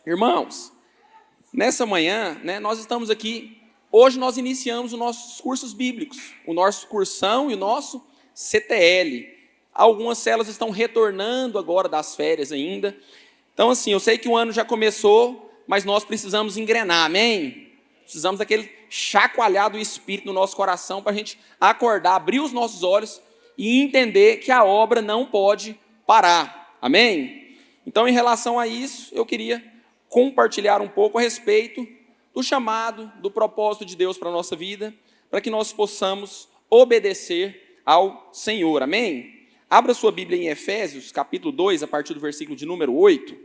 Irmãos, nessa manhã, nós estamos aqui, hoje nós iniciamos os nossos cursos bíblicos, o nosso cursão e o nosso CTL. Algumas células estão retornando agora das férias ainda. Então, assim, eu sei que o ano já começou, mas nós precisamos engrenar, amém? Precisamos daquele chacoalhar do Espírito no nosso coração para a gente acordar, abrir os nossos olhos e entender que a obra não pode parar, amém? Então, em relação a isso, eu queria compartilhar um pouco a respeito do chamado, do propósito de Deus para a nossa vida, para que nós possamos obedecer ao Senhor, amém? Abra sua Bíblia em Efésios, capítulo 2, a partir do versículo de número 8.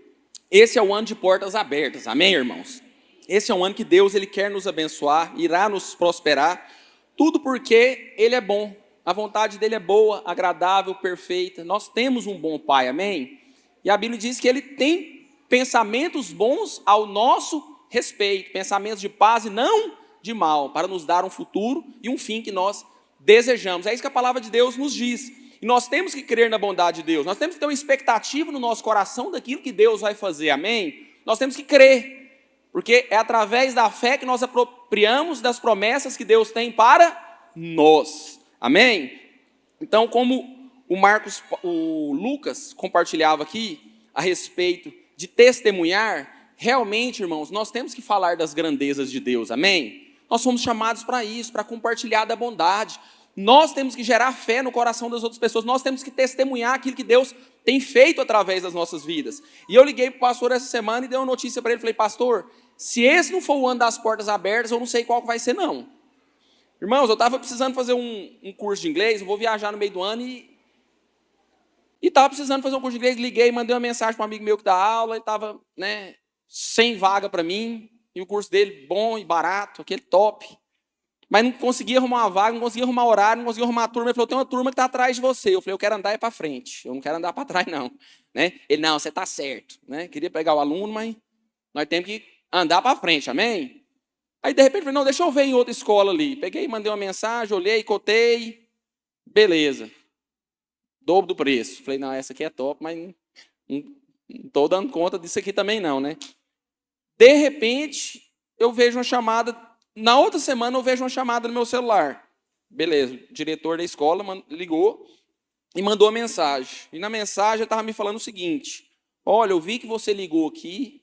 Esse é o ano de portas abertas, amém, irmãos? Esse é um ano que Deus ele quer nos abençoar, irá nos prosperar, tudo porque Ele é bom, a vontade dEle é boa, agradável, perfeita. Nós temos um bom Pai, amém? E a Bíblia diz que Ele tem pensamentos bons ao nosso respeito, pensamentos de paz e não de mal, para nos dar um futuro e um fim que nós desejamos. É isso que a palavra de Deus nos diz. E nós temos que crer na bondade de Deus, nós temos que ter uma expectativa no nosso coração daquilo que Deus vai fazer, amém? Nós temos que crer, porque é através da fé que nós apropriamos das promessas que Deus tem para nós, amém? Então, como o Lucas compartilhava aqui a respeito de testemunhar, realmente, irmãos, nós temos que falar das grandezas de Deus, amém? Nós somos chamados para isso, para compartilhar da bondade. Nós temos que gerar fé no coração das outras pessoas, nós temos que testemunhar aquilo que Deus tem feito através das nossas vidas. E eu liguei para o pastor essa semana e dei uma notícia para ele, falei, pastor, se esse não for o ano das portas abertas, eu não sei qual vai ser não. Irmãos, eu estava precisando fazer um curso de inglês, eu vou viajar no meio do ano e estava precisando fazer um curso de inglês, liguei, mandei uma mensagem para um amigo meu que dá aula, ele estava sem vaga para mim, e o curso dele bom e barato, aquele top. Mas não conseguia arrumar uma vaga, não conseguia arrumar horário, não conseguia arrumar turma. Ele falou, tem uma turma que está atrás de você. Eu falei, eu quero andar para frente, eu não quero andar para trás não. Ele, não, você está certo. Queria pegar o aluno, mas nós temos que andar para frente, amém? Aí de repente eu falei, não, deixa eu ver em outra escola ali. Peguei, mandei uma mensagem, olhei, cotei, beleza. Dobro do preço. Falei, não, essa aqui é top, mas não estou dando conta disso aqui também não, De repente, eu vejo uma chamada, na outra semana eu vejo uma chamada no meu celular. Beleza, o diretor da escola ligou e mandou uma mensagem. E na mensagem ele estava me falando o seguinte, olha, eu vi que você ligou aqui,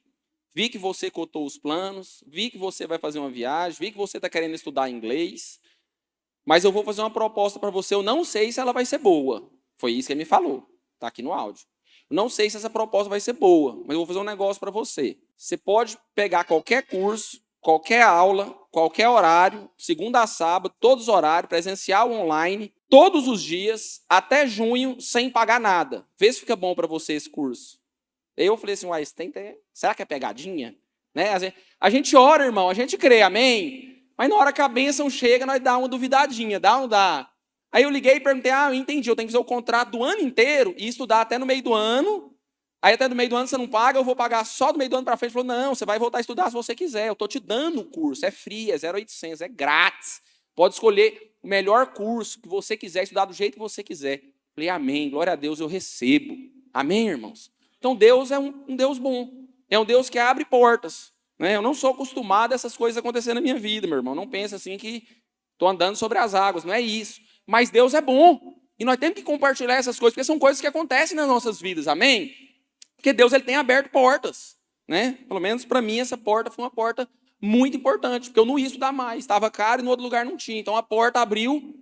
vi que você cotou os planos, vi que você vai fazer uma viagem, vi que você está querendo estudar inglês, mas eu vou fazer uma proposta para você, eu não sei se ela vai ser boa. Foi isso que ele me falou, está aqui no áudio. Eu não sei se essa proposta vai ser boa, mas eu vou fazer um negócio para você. Você pode pegar qualquer curso, qualquer aula, qualquer horário, segunda a sábado, todos os horários, presencial, online, todos os dias, até junho, sem pagar nada. Vê se fica bom para você esse curso. Aí eu falei assim, uai, será que é pegadinha? A gente ora, irmão, a gente crê, amém? Mas na hora que a bênção chega, nós dá uma duvidadinha, dá ou não dá? Aí eu liguei e perguntei, eu entendi, eu tenho que fazer o contrato do ano inteiro e estudar até no meio do ano. Aí até no meio do ano você não paga, eu vou pagar só do meio do ano para frente. Ele falou, não, você vai voltar a estudar se você quiser, eu estou te dando o curso, é free, é 0,800, é grátis. Pode escolher o melhor curso que você quiser, estudar do jeito que você quiser. Falei, amém, glória a Deus, eu recebo. Amém, irmãos? Então Deus é um Deus bom, é um Deus que abre portas. Eu não sou acostumado a essas coisas acontecerem na minha vida, meu irmão. Não pense assim que estou andando sobre as águas, não é isso. Mas Deus é bom. E nós temos que compartilhar essas coisas, porque são coisas que acontecem nas nossas vidas, amém? Porque Deus ele tem aberto portas. Pelo menos para mim essa porta foi uma porta muito importante, porque eu não ia estudar mais, estava caro e no outro lugar não tinha. Então a porta abriu,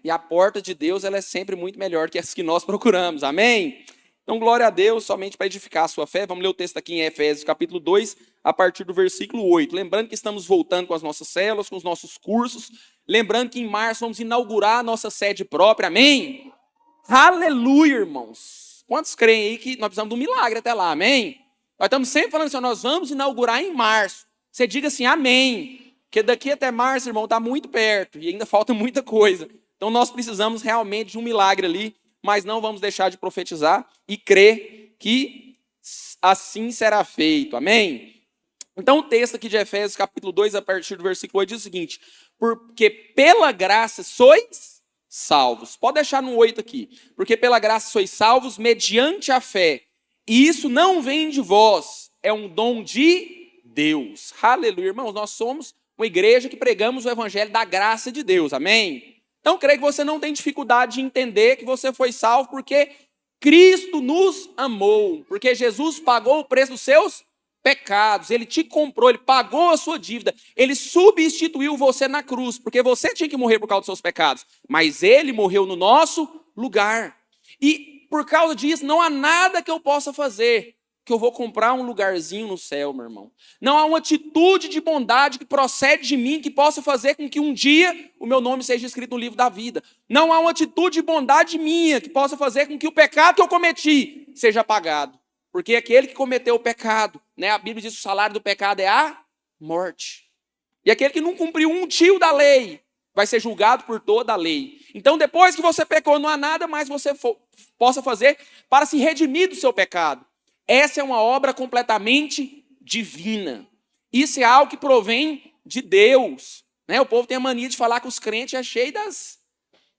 e a porta de Deus ela é sempre muito melhor que as que nós procuramos, amém? Então glória a Deus, somente para edificar a sua fé. Vamos ler o texto aqui em Efésios capítulo 2, a partir do versículo 8. Lembrando que estamos voltando com as nossas células, com os nossos cursos. Lembrando que em março vamos inaugurar a nossa sede própria, amém? Aleluia, irmãos. Quantos creem aí que nós precisamos de um milagre até lá, amém? Nós estamos sempre falando assim, nós vamos inaugurar em março. Você diga assim, amém. Porque daqui até março, irmão, está muito perto e ainda falta muita coisa. Então nós precisamos realmente de um milagre ali, mas não vamos deixar de profetizar e crer que assim será feito, amém? Então o texto aqui de Efésios capítulo 2, a partir do versículo 8, diz o seguinte, porque pela graça sois salvos. Pode deixar no 8 aqui. Porque pela graça sois salvos mediante a fé. E isso não vem de vós, é um dom de Deus. Aleluia, irmãos, nós somos uma igreja que pregamos o evangelho da graça de Deus, amém? Então, creio que você não tem dificuldade de entender que você foi salvo porque Cristo nos amou, porque Jesus pagou o preço dos seus pecados, ele te comprou, ele pagou a sua dívida, ele substituiu você na cruz, porque você tinha que morrer por causa dos seus pecados, mas ele morreu no nosso lugar. E por causa disso, não há nada que eu possa fazer, que eu vou comprar um lugarzinho no céu, meu irmão. Não há uma atitude de bondade que procede de mim, que possa fazer com que um dia o meu nome seja escrito no livro da vida. Não há uma atitude de bondade minha que possa fazer com que o pecado que eu cometi seja apagado. Porque aquele que cometeu o pecado, né, a Bíblia diz que o salário do pecado é a morte. E aquele que não cumpriu um tio da lei vai ser julgado por toda a lei. Então, depois que você pecou, não há nada mais que você possa fazer para se redimir do seu pecado. Essa é uma obra completamente divina. Isso é algo que provém de Deus. Né? O povo tem a mania de falar que os crentes é cheio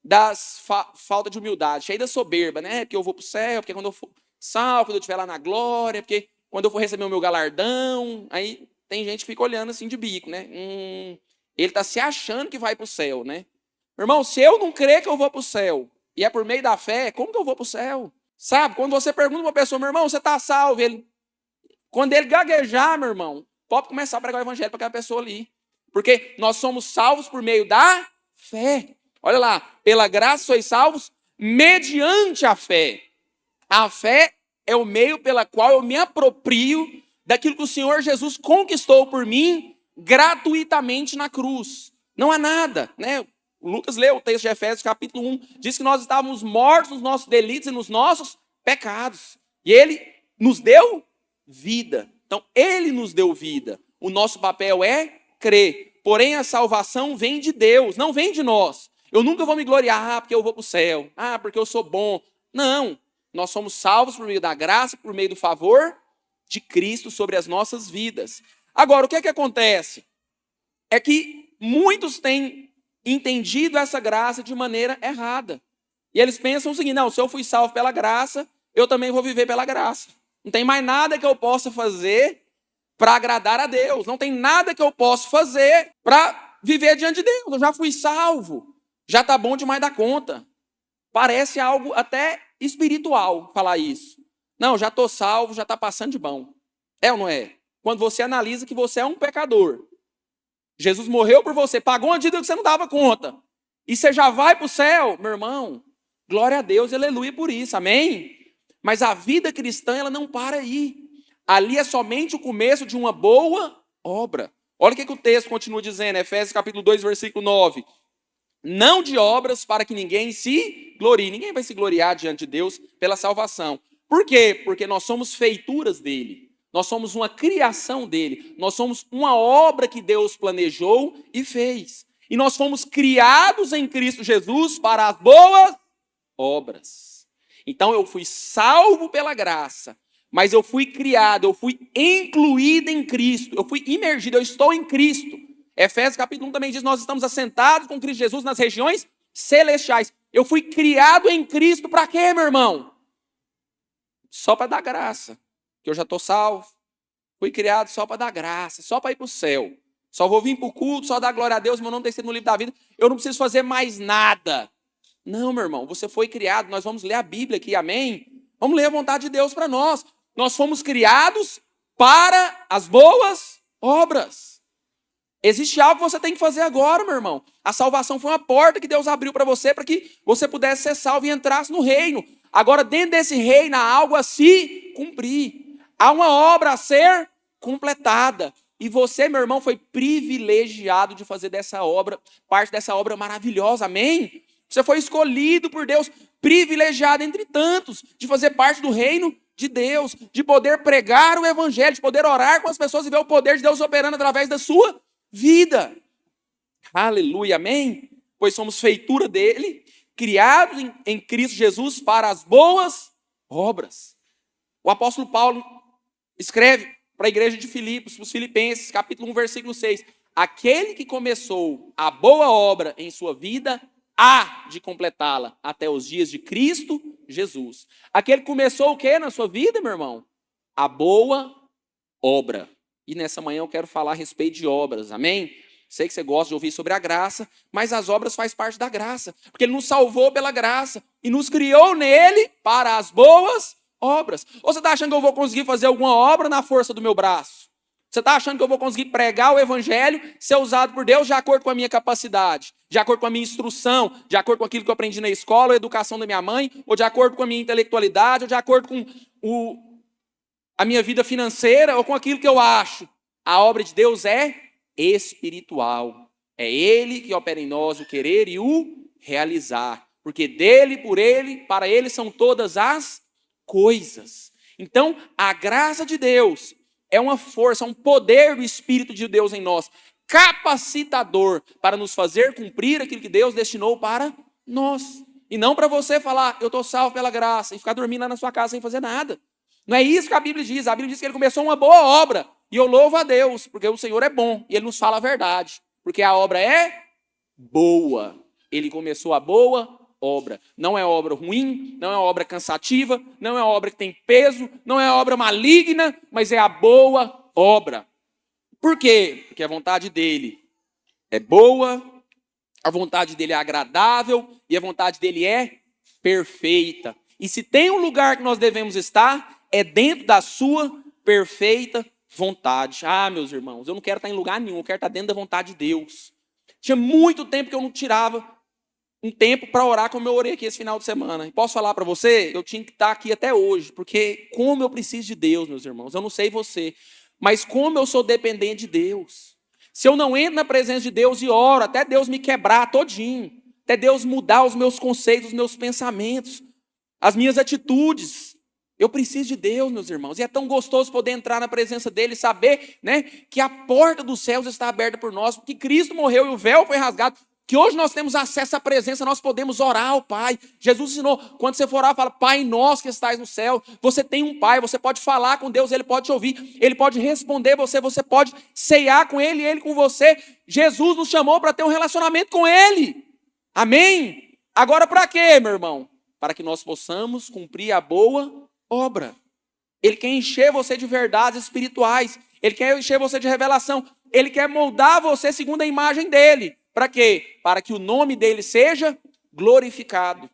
das falta de humildade, cheio da soberba, né? Porque eu vou para o céu, porque quando eu for salvo, quando eu estiver lá na glória, porque quando eu for receber o meu galardão, aí tem gente que fica olhando assim de bico, né? Ele está se achando que vai para o céu, né? Meu irmão, se eu não crer que eu vou para o céu, e é por meio da fé, como que eu vou para o céu? Sabe, quando você pergunta para uma pessoa, meu irmão, você está salvo? Quando ele gaguejar, meu irmão, pode começar a pregar o evangelho para aquela pessoa ali. Porque nós somos salvos por meio da fé. Olha lá, pela graça sois salvos mediante a fé. A fé é o meio pela qual eu me aproprio daquilo que o Senhor Jesus conquistou por mim gratuitamente na cruz. Não há nada, né? O Lucas leu o texto de Efésios capítulo 1, diz que nós estávamos mortos nos nossos delitos e nos nossos pecados. E ele nos deu vida. Então, ele nos deu vida. O nosso papel é crer. Porém, a salvação vem de Deus, não vem de nós. Eu nunca vou me gloriar, porque eu vou para o céu. Porque eu sou bom. Não. Nós somos salvos por meio da graça, por meio do favor de Cristo sobre as nossas vidas. Agora, o que é que acontece? É que muitos têm entendido essa graça de maneira errada. E eles pensam o seguinte, não, se eu fui salvo pela graça, eu também vou viver pela graça. Não tem mais nada que eu possa fazer para agradar a Deus. Não tem nada que eu possa fazer para viver diante de Deus. Eu já fui salvo. Já está bom demais da conta. Parece algo até espiritual falar isso. Não, já estou salvo, já está passando de bom. É ou não é? Quando você analisa que você é um pecador. Jesus morreu por você, pagou uma dívida que você não dava conta. E você já vai para o céu, meu irmão. Glória a Deus, aleluia por isso, amém? Mas a vida cristã, ela não para aí. Ali é somente o começo de uma boa obra. Olha o que o texto continua dizendo, Efésios capítulo 2, versículo 9. Não de obras para que ninguém se glorie. Ninguém vai se gloriar diante de Deus pela salvação. Por quê? Porque nós somos feituras dele. Nós somos uma criação dele. Nós somos uma obra que Deus planejou e fez. E nós fomos criados em Cristo Jesus para as boas obras. Então eu fui salvo pela graça, mas eu fui criado, eu fui incluído em Cristo, eu fui imergido, eu estou em Cristo. Efésios capítulo 1 também diz, nós estamos assentados com Cristo Jesus nas regiões celestiais. Eu fui criado em Cristo para quê, meu irmão? Só para dar graça. Que eu já estou salvo. Fui criado só para dar graça, só para ir para o céu. Só vou vir para o culto, só dar glória a Deus, meu nome tem sido no livro da vida. Eu não preciso fazer mais nada. Não, meu irmão, você foi criado, nós vamos ler a Bíblia aqui, amém? Vamos ler a vontade de Deus para nós. Nós fomos criados para as boas obras. Existe algo que você tem que fazer agora, meu irmão. A salvação foi uma porta que Deus abriu para você você pudesse ser salvo e entrasse no reino. Agora, dentro desse reino, há algo a se cumprir. Há uma obra a ser completada. E você, meu irmão, foi privilegiado de fazer dessa obra, parte dessa obra maravilhosa, amém? Você foi escolhido por Deus, privilegiado entre tantos, de fazer parte do reino de Deus, de poder pregar o evangelho, de poder orar com as pessoas e ver o poder de Deus operando através da sua vida. Aleluia, amém? Pois somos feitura dele, criados em Cristo Jesus para as boas obras. O apóstolo Paulo escreve para a igreja de Filipos, para os filipenses, capítulo 1, versículo 6. Aquele que começou a boa obra em sua vida, há de completá-la até os dias de Cristo Jesus. Aquele que começou o quê na sua vida, meu irmão? A boa obra. E nessa manhã eu quero falar a respeito de obras, amém? Sei que você gosta de ouvir sobre a graça, mas as obras fazem parte da graça, porque Ele nos salvou pela graça e nos criou nele para as boas obras. Ou você está achando que eu vou conseguir fazer alguma obra na força do meu braço? Você está achando que eu vou conseguir pregar o evangelho, ser usado por Deus de acordo com a minha capacidade, de acordo com a minha instrução, de acordo com aquilo que eu aprendi na escola, a educação da minha mãe, ou de acordo com a minha intelectualidade, ou de acordo com a minha vida financeira, ou com aquilo que eu acho? A obra de Deus é espiritual. É Ele que opera em nós o querer e o realizar. Porque dele, por Ele, para Ele são todas as coisas. Então, a graça de Deus é uma força, um poder do Espírito de Deus em nós, capacitador para nos fazer cumprir aquilo que Deus destinou para nós. E não para você falar, eu estou salvo pela graça, e ficar dormindo lá na sua casa sem fazer nada. Não é isso que a Bíblia diz. A Bíblia diz que Ele começou uma boa obra. E eu louvo a Deus, porque o Senhor é bom e Ele nos fala a verdade. Porque a obra é boa. Ele começou a boa obra. Não é obra ruim, não é obra cansativa, não é obra que tem peso, não é obra maligna, mas é a boa obra. Por quê? Porque a vontade dEle é boa, a vontade dEle é agradável e a vontade dEle é perfeita. E se tem um lugar que nós devemos estar, é dentro da sua perfeita vontade. Ah, meus irmãos, eu não quero estar em lugar nenhum, eu quero estar dentro da vontade de Deus. Tinha muito tempo que eu não tirava um tempo para orar como eu orei aqui esse final de semana. E posso falar para você, eu tinha que estar aqui até hoje, porque como eu preciso de Deus, meus irmãos, eu não sei você, mas como eu sou dependente de Deus. Se eu não entro na presença de Deus e oro, até Deus me quebrar todinho, até Deus mudar os meus conceitos, os meus pensamentos, as minhas atitudes, eu preciso de Deus, meus irmãos. E é tão gostoso poder entrar na presença dEle e saber, né, que a porta dos céus está aberta por nós, porque Cristo morreu e o véu foi rasgado, que hoje nós temos acesso à presença, nós podemos orar ao Pai. Jesus ensinou, quando você for orar, fala, Pai nosso que estais no céu. Você tem um Pai, você pode falar com Deus, Ele pode te ouvir, Ele pode responder você, você pode ceiar com Ele e Ele com você. Jesus nos chamou para ter um relacionamento com Ele. Amém? Agora para quê, meu irmão? Para que nós possamos cumprir a boa obra. Ele quer encher você de verdades espirituais. Ele quer encher você de revelação. Ele quer moldar você segundo a imagem dele. Para quê? Para que o nome dele seja glorificado.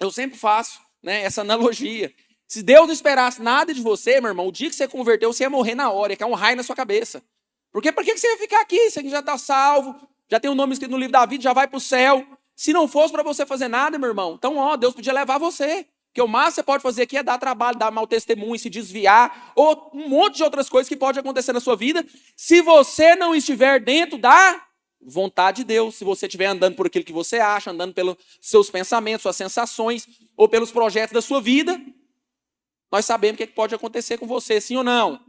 Eu sempre faço, né, essa analogia. Se Deus não esperasse nada de você, meu irmão, o dia que você converteu, você ia morrer na hora, ia cair um raio na sua cabeça. Porque para que você ia ficar aqui? Você já está salvo, já tem o nome escrito no livro da vida, já vai para o céu. Se não fosse para você fazer nada, meu irmão, então, Deus podia levar você. Porque o máximo que você pode fazer aqui é dar trabalho, dar mau testemunho, se desviar, ou um monte de outras coisas que pode acontecer na sua vida, se você não estiver dentro da vontade de Deus, se você estiver andando por aquilo que você acha, andando pelos seus pensamentos, suas sensações, ou pelos projetos da sua vida, nós sabemos o que pode acontecer com você, sim ou não.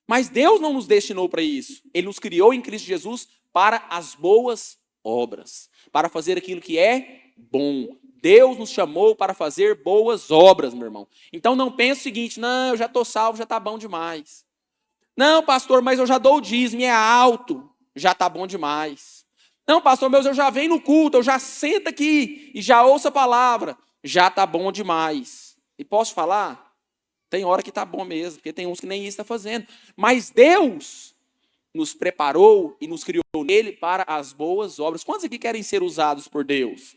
Mas Deus não nos destinou para isso. Ele nos criou em Cristo Jesus para as boas obras, para fazer aquilo que é bom. Deus nos chamou para fazer boas obras, meu irmão. Então não pense o seguinte, não, eu já estou salvo, já está bom demais. Não, pastor, mas eu já dou o dízimo, é alto, já está bom demais. Não, pastor, mas eu já venho no culto, eu já sento aqui e já ouço a palavra, já está bom demais. E posso falar? Tem hora que está bom mesmo, porque tem uns que nem isso está fazendo. Mas Deus nos preparou e nos criou nele para as boas obras. Quantos aqui querem ser usados por Deus?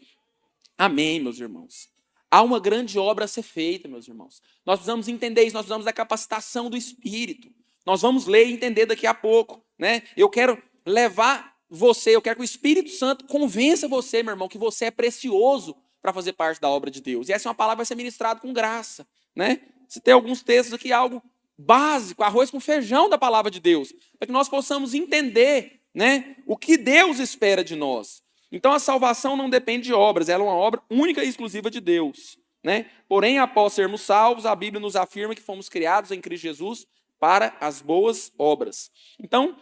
Amém, meus irmãos. Há uma grande obra a ser feita, meus irmãos. Nós precisamos entender isso, nós precisamos da capacitação do Espírito. Nós vamos ler e entender daqui a pouco, né? Eu quero levar você, eu quero que o Espírito Santo convença você, meu irmão, que você é precioso para fazer parte da obra de Deus. E essa é uma palavra que vai ser ministrada com graça, né? Se tem alguns textos aqui, algo básico, arroz com feijão da palavra de Deus, para que nós possamos entender, né, o que Deus espera de nós. Então a salvação não depende de obras, ela é uma obra única e exclusiva de Deus, né? Porém, após sermos salvos, a Bíblia nos afirma que fomos criados em Cristo Jesus para as boas obras. Então,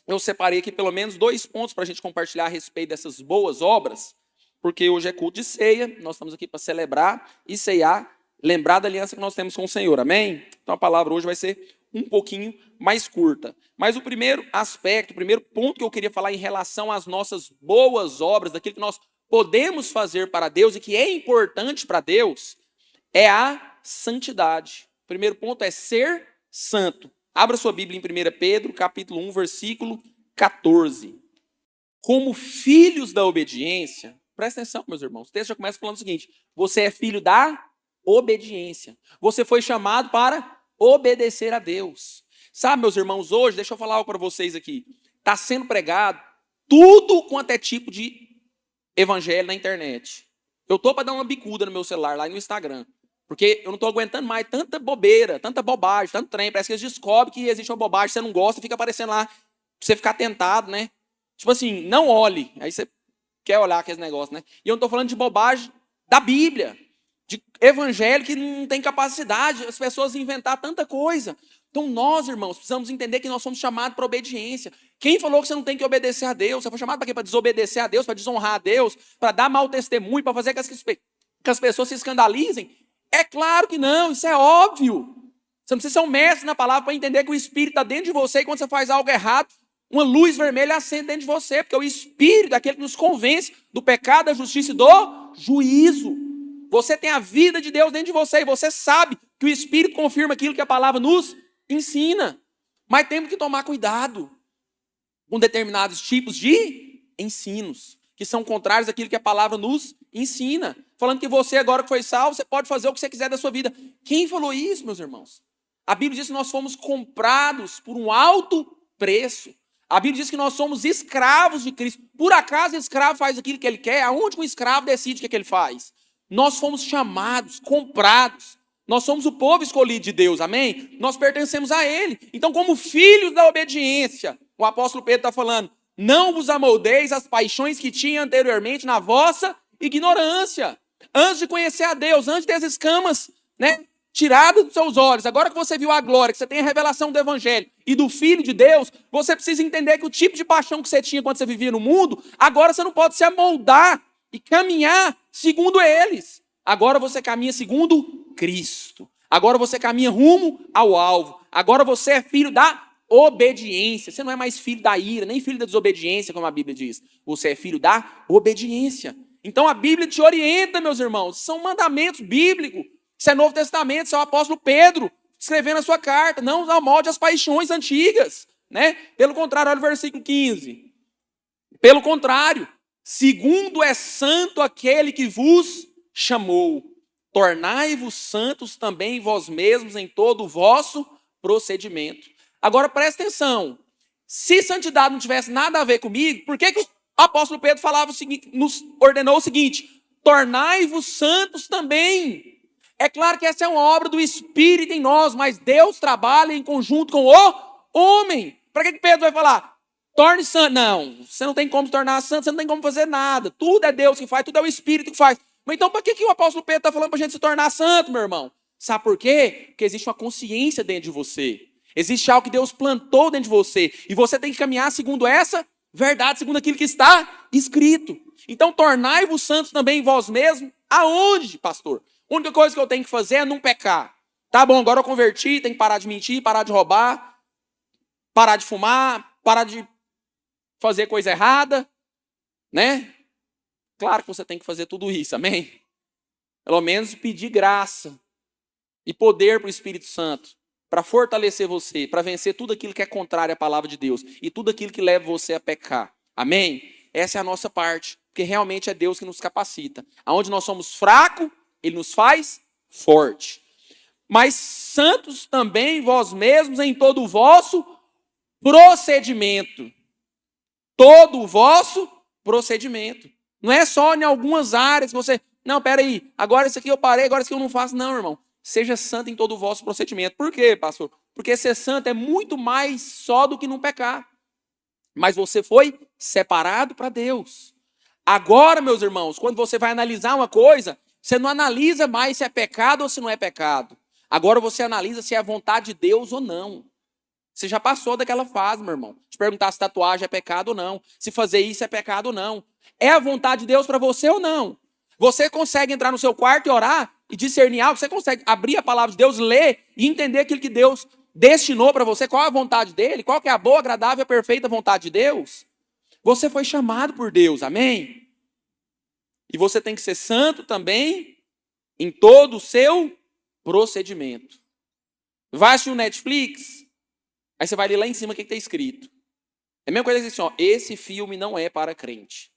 eu separei aqui pelo menos 2 pontos para a gente compartilhar a respeito dessas boas obras, porque hoje é culto de ceia, nós estamos aqui para celebrar e ceiar, lembrar da aliança que nós temos com o Senhor, amém? Então a palavra hoje vai ser um pouquinho mais curta. Mas o primeiro aspecto, o primeiro ponto que eu queria falar em relação às nossas boas obras, daquilo que nós podemos fazer para Deus e que é importante para Deus, é a santidade. O primeiro ponto é ser santo. Abra sua Bíblia em 1 Pedro, capítulo 1, versículo 14. Como filhos da obediência, presta atenção, meus irmãos, o texto já começa falando o seguinte: você é filho da obediência. Você foi chamado para obedecer a Deus. Sabe, meus irmãos, hoje, deixa eu falar algo para vocês aqui. Está sendo pregado tudo quanto é tipo de evangelho na internet. Eu estou para dar uma bicuda no meu celular, lá no Instagram. Porque eu não estou aguentando mais tanta bobeira, tanta bobagem, tanto trem. Parece que eles descobrem que existe uma bobagem, você não gosta, fica aparecendo lá, pra você ficar tentado, né? Tipo assim, não olhe. Aí você quer olhar aqueles negócios, né? E eu não estou falando de bobagem da Bíblia, de evangelho que não tem capacidade, as pessoas inventar tanta coisa. Então nós, irmãos, precisamos entender que nós somos chamados para obediência. Quem falou que você não tem que obedecer a Deus? Você foi chamado para quê? Para desobedecer a Deus, para desonrar a Deus, para dar mau testemunho, para fazer que as pessoas se escandalizem? É claro que não, isso é óbvio. Você não precisa ser um mestre na palavra para entender que o Espírito está dentro de você e quando você faz algo errado, uma luz vermelha acende dentro de você, porque o Espírito é aquele que nos convence do pecado, da justiça e do juízo. Você tem a vida de Deus dentro de você e você sabe que o Espírito confirma aquilo que a palavra nos ensina. Mas temos que tomar cuidado com determinados tipos de ensinos, que são contrários àquilo que a palavra nos ensina. Falando que você agora que foi salvo, você pode fazer o que você quiser da sua vida. Quem falou isso, meus irmãos? A Bíblia diz que nós fomos comprados por um alto preço. A Bíblia diz que nós somos escravos de Cristo. Por acaso o escravo faz aquilo que ele quer? Aonde que o escravo decide o que ele faz? Nós fomos chamados, comprados. Nós somos o povo escolhido de Deus, amém? Nós pertencemos a Ele. Então, como filhos da obediência, o apóstolo Pedro está falando, não vos amoldeis as paixões que tinha anteriormente na vossa ignorância. Antes de conhecer a Deus, antes de ter as escamas, né, tiradas dos seus olhos, agora que você viu a glória, que você tem a revelação do Evangelho e do Filho de Deus, você precisa entender que o tipo de paixão que você tinha quando você vivia no mundo, agora você não pode se amoldar e caminhar segundo eles. Agora você caminha segundo Cristo. Agora você caminha rumo ao alvo. Agora você é filho da obediência. Você não é mais filho da ira, nem filho da desobediência, como a Bíblia diz. Você é filho da obediência. Então a Bíblia te orienta, meus irmãos. São mandamentos bíblicos. Isso é Novo Testamento, isso é o apóstolo Pedro escrevendo a sua carta. Não amolde as paixões antigas, né? Pelo contrário, olha o versículo 15. Pelo contrário, segundo é santo aquele que vos chamou, tornai-vos santos também vós mesmos em todo o vosso procedimento. Agora presta atenção, se santidade não tivesse nada a ver comigo, por que o apóstolo Pedro falava o seguinte, nos ordenou o seguinte, tornai-vos santos também? É claro que essa é uma obra do Espírito em nós, mas Deus trabalha em conjunto com o homem. Para que Pedro vai falar? Torne santo. Não, você não tem como se tornar santo, você não tem como fazer nada. Tudo é Deus que faz, tudo é o Espírito que faz. Mas então, para que o apóstolo Pedro está falando para a gente se tornar santo, meu irmão? Sabe por quê? Porque existe uma consciência dentro de você. Existe algo que Deus plantou dentro de você. E você tem que caminhar segundo essa verdade, segundo aquilo que está escrito. Então, tornai-vos santos também vós mesmos. Aonde, pastor? A única coisa que eu tenho que fazer é não pecar. Tá bom, agora eu converti, tenho que parar de mentir, parar de roubar, parar de fumar, parar de fazer coisa errada, né? Claro que você tem que fazer tudo isso, amém? Pelo menos pedir graça e poder para o Espírito Santo, para fortalecer você, para vencer tudo aquilo que é contrário à palavra de Deus e tudo aquilo que leva você a pecar, amém? Essa é a nossa parte, porque realmente é Deus que nos capacita. Aonde nós somos fracos, Ele nos faz forte. Mas santos também vós mesmos em todo o vosso procedimento. Todo o vosso procedimento. Não é só em algumas áreas que você... Não, peraí, agora isso aqui eu parei, agora isso aqui eu não faço. Não, irmão. Seja santo em todo o vosso procedimento. Por quê, pastor? Porque ser santo é muito mais só do que não pecar. Mas você foi separado para Deus. Agora, meus irmãos, quando você vai analisar uma coisa, você não analisa mais se é pecado ou se não é pecado. Agora você analisa se é a vontade de Deus ou não. Você já passou daquela fase, meu irmão. Te perguntar se tatuagem é pecado ou não. Se fazer isso é pecado ou não. É a vontade de Deus para você ou não? Você consegue entrar no seu quarto e orar e discernir algo? Você consegue abrir a palavra de Deus, ler e entender aquilo que Deus destinou para você? Qual é a vontade dele? Qual que é a boa, agradável e perfeita vontade de Deus? Você foi chamado por Deus, amém? E você tem que ser santo também em todo o seu procedimento. Vai assistir o Netflix? Aí você vai ler lá em cima o que está escrito. É a mesma coisa que assim, ó, esse filme não é para crente.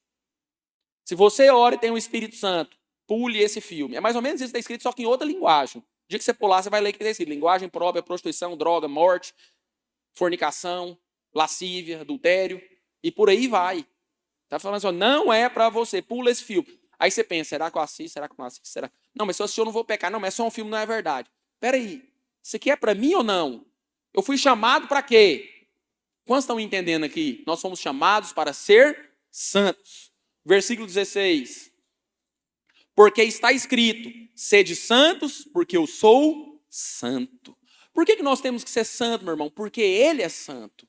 Se você ora e tem o Espírito Santo, pule esse filme. É mais ou menos isso que está escrito, só que em outra linguagem. O dia que você pular, você vai ler o que está escrito. Linguagem própria, prostituição, droga, morte, fornicação, lascívia, adultério, e por aí vai. Está falando assim, ó, não é para você, pula esse filme. Aí você pensa, será que eu assisto? Será que eu não assisto? Será? Não, mas se eu assistir eu não vou pecar. Não, mas é só um filme, não é verdade. Espera aí, isso aqui é para mim ou não? Eu fui chamado para quê? Quantos estão entendendo aqui? Nós fomos chamados para ser santos. Versículo 16. Porque está escrito, sede santos, porque eu sou santo. Por que nós temos que ser santo, meu irmão? Porque Ele é santo.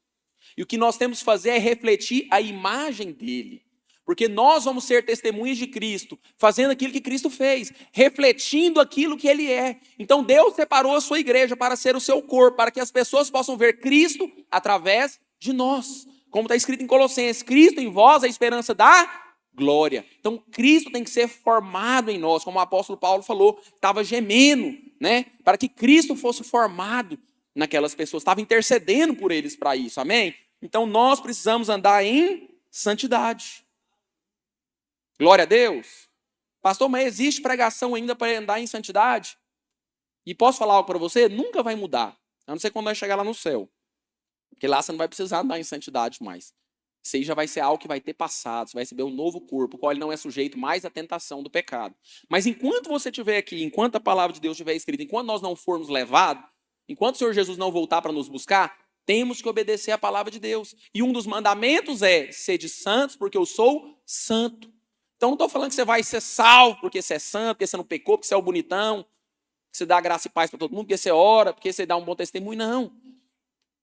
E o que nós temos que fazer é refletir a imagem dele. Porque nós vamos ser testemunhas de Cristo, fazendo aquilo que Cristo fez, refletindo aquilo que Ele é. Então Deus separou a sua igreja para ser o seu corpo, para que as pessoas possam ver Cristo através de nós. Como está escrito em Colossenses, Cristo em vós é a esperança da glória. Então Cristo tem que ser formado em nós, como o apóstolo Paulo falou, estava gemendo, né, para que Cristo fosse formado naquelas pessoas, estava intercedendo por eles para isso, amém? Então nós precisamos andar em santidade. Glória a Deus. Pastor, mas existe pregação ainda para andar em santidade? E posso falar algo para você? Nunca vai mudar, a não ser quando vai chegar lá no céu. Porque lá você não vai precisar andar em santidade mais. Isso aí já vai ser algo que vai ter passado, você vai receber um novo corpo, o qual ele não é sujeito mais à tentação do pecado. Mas enquanto você estiver aqui, enquanto a palavra de Deus estiver escrita, enquanto nós não formos levados, enquanto o Senhor Jesus não voltar para nos buscar, temos que obedecer a palavra de Deus. E um dos mandamentos é, sede santos, porque eu sou santo. Então não estou falando que você vai ser salvo porque você é santo, porque você não pecou, porque você é o bonitão, que você dá graça e paz para todo mundo, porque você ora, porque você dá um bom testemunho, não.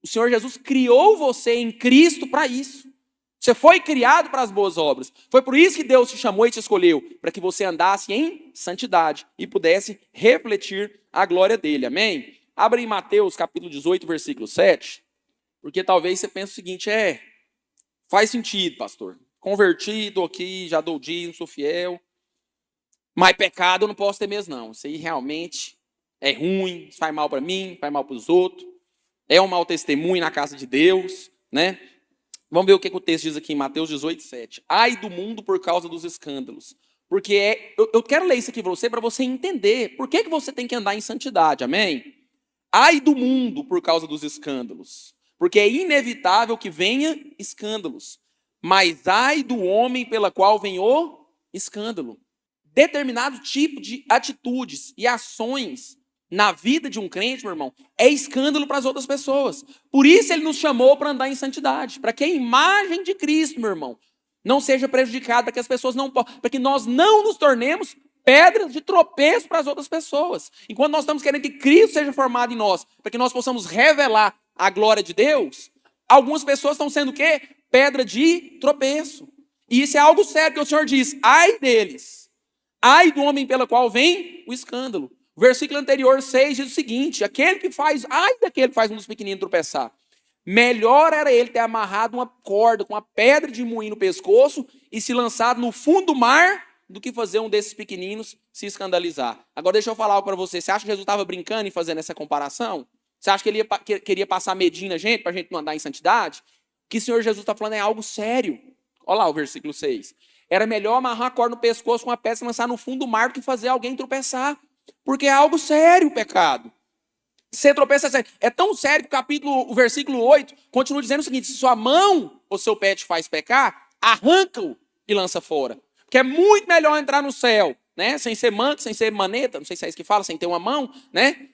O Senhor Jesus criou você em Cristo para isso. Você foi criado para as boas obras. Foi por isso que Deus te chamou e te escolheu, para que você andasse em santidade e pudesse refletir a glória dele. Amém? Abra em Mateus capítulo 18, versículo 7, porque talvez você pense o seguinte, faz sentido, pastor. Converti, estou aqui, já dou dízimo, sou fiel, mas pecado eu não posso ter mesmo não. Isso aí realmente é ruim, faz mal para mim, faz mal para os outros, é um mau testemunho na casa de Deus, né? Vamos ver o que o texto diz aqui em Mateus 18, 7. Ai do mundo por causa dos escândalos. Porque eu quero ler isso aqui para você entender por que você tem que andar em santidade, amém? Ai do mundo por causa dos escândalos. Porque é inevitável que venha escândalos. Mas ai do homem pela qual vem o escândalo. Determinado tipo de atitudes e ações na vida de um crente, meu irmão, é escândalo para as outras pessoas. Por isso ele nos chamou para andar em santidade, para que a imagem de Cristo, meu irmão, não seja prejudicada, para que as pessoas não possam, para que nós não nos tornemos pedras de tropeço para as outras pessoas. Enquanto nós estamos querendo que Cristo seja formado em nós, para que nós possamos revelar a glória de Deus, algumas pessoas estão sendo o quê? Pedra de tropeço. E isso é algo sério, que o Senhor diz, ai deles, ai do homem pela qual vem o escândalo. O versículo anterior, 6, diz o seguinte, ai daquele que faz um dos pequeninos tropeçar. Melhor era ele ter amarrado uma corda com uma pedra de moinho no pescoço e se lançado no fundo do mar do que fazer um desses pequeninos se escandalizar. Agora deixa eu falar algo para você. Você acha que Jesus estava brincando em fazendo essa comparação? Você acha que ele queria passar medinho na gente para a gente não andar em santidade? O que o Senhor Jesus está falando é algo sério. Olha lá o versículo 6. Era melhor amarrar a corda no pescoço com uma pedra e se lançar no fundo do mar do que fazer alguém tropeçar. Porque é algo sério o pecado. Você tropeça é sério. É tão sério que o versículo 8 continua dizendo o seguinte: se sua mão ou seu pé te faz pecar, arranca-o e lança fora. Porque é muito melhor entrar no céu, né? Sem ser manto, sem ser maneta, não sei se é isso que fala, sem ter uma mão, né?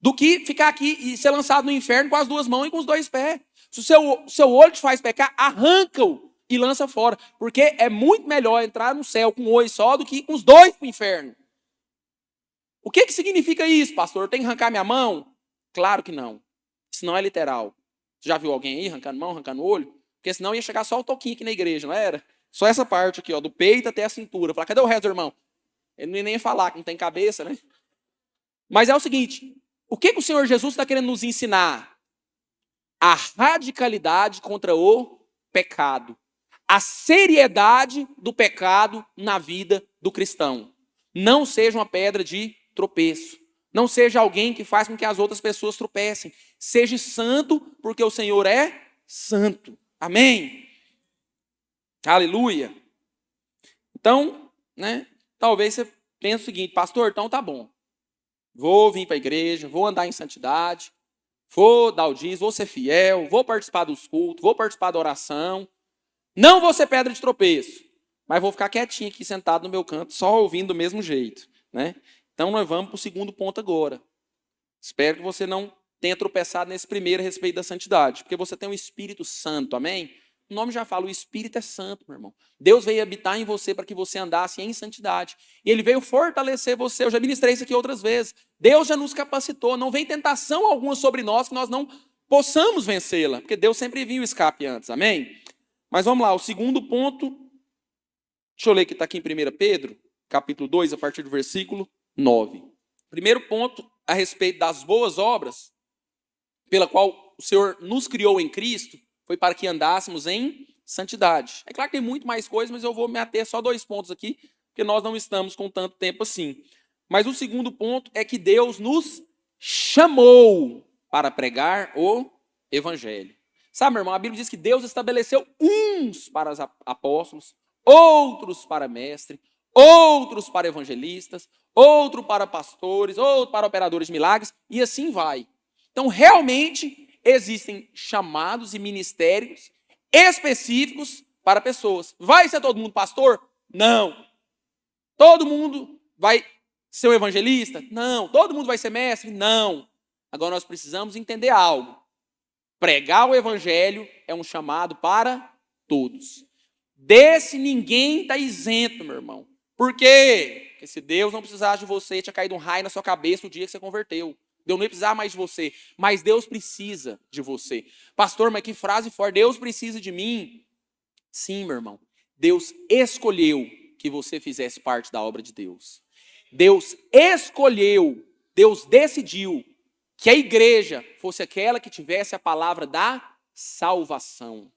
Do que ficar aqui e ser lançado no inferno com as duas mãos e com os dois pés. Se o seu olho te faz pecar, arranca-o e lança fora. Porque é muito melhor entrar no céu com um olho só do que com os dois para o inferno. O que significa isso, pastor? Eu tenho que arrancar minha mão? Claro que não. Isso não é literal. Você já viu alguém aí arrancando mão, arrancando olho? Porque senão ia chegar só o toquinho aqui na igreja, não era? Só essa parte aqui, ó, do peito até a cintura. Falar, cadê o resto, irmão? Ele não ia nem falar, que não tem cabeça, né? Mas é o seguinte, o que o Senhor Jesus está querendo nos ensinar? A radicalidade contra o pecado. A seriedade do pecado na vida do cristão. Não seja uma pedra de tropeço. Não seja alguém que faz com que as outras pessoas tropecem. Seja santo, porque o Senhor é santo. Amém? Aleluia. Então, talvez você pense o seguinte, pastor, então tá bom. Vou vir para a igreja, vou andar em santidade, vou dar o dízimo, vou ser fiel, vou participar dos cultos, vou participar da oração. Não vou ser pedra de tropeço, mas vou ficar quietinho aqui sentado no meu canto, só ouvindo do mesmo jeito. Então nós vamos para o segundo ponto agora. Espero que você não tenha tropeçado nesse primeiro a respeito da santidade, porque você tem um Espírito Santo, amém? O nome já fala, o Espírito é santo, meu irmão. Deus veio habitar em você para que você andasse em santidade. E Ele veio fortalecer você. Eu já ministrei isso aqui outras vezes. Deus já nos capacitou. Não vem tentação alguma sobre nós que nós não possamos vencê-la. Porque Deus sempre viu o escape antes, amém? Mas vamos lá, o segundo ponto. Deixa eu ler que está aqui em 1 Pedro, capítulo 2, a partir do versículo 9. Primeiro ponto a respeito das boas obras, pela qual o Senhor nos criou em Cristo, foi para que andássemos em santidade. É claro que tem muito mais coisas, mas eu vou me ater só 2 pontos aqui, porque nós não estamos com tanto tempo assim. Mas o segundo ponto é que Deus nos chamou para pregar o Evangelho. Sabe, meu irmão, a Bíblia diz que Deus estabeleceu uns para os apóstolos, outros para mestres, outros para evangelistas, outro para pastores, outro para operadores de milagres, e assim vai. Então, realmente, existem chamados e ministérios específicos para pessoas. Vai ser todo mundo pastor? Não. Todo mundo vai ser um evangelista? Não. Todo mundo vai ser mestre? Não. Agora nós precisamos entender algo. Pregar o evangelho é um chamado para todos. Desse ninguém está isento, meu irmão. Por quê? Porque se Deus não precisasse de você, tinha caído um raio na sua cabeça no dia que você converteu. Deus não ia precisar mais de você, mas Deus precisa de você. Pastor, mas que frase forte, Deus precisa de mim. Sim, meu irmão, Deus escolheu que você fizesse parte da obra de Deus. Deus escolheu, Deus decidiu que a igreja fosse aquela que tivesse a palavra da salvação.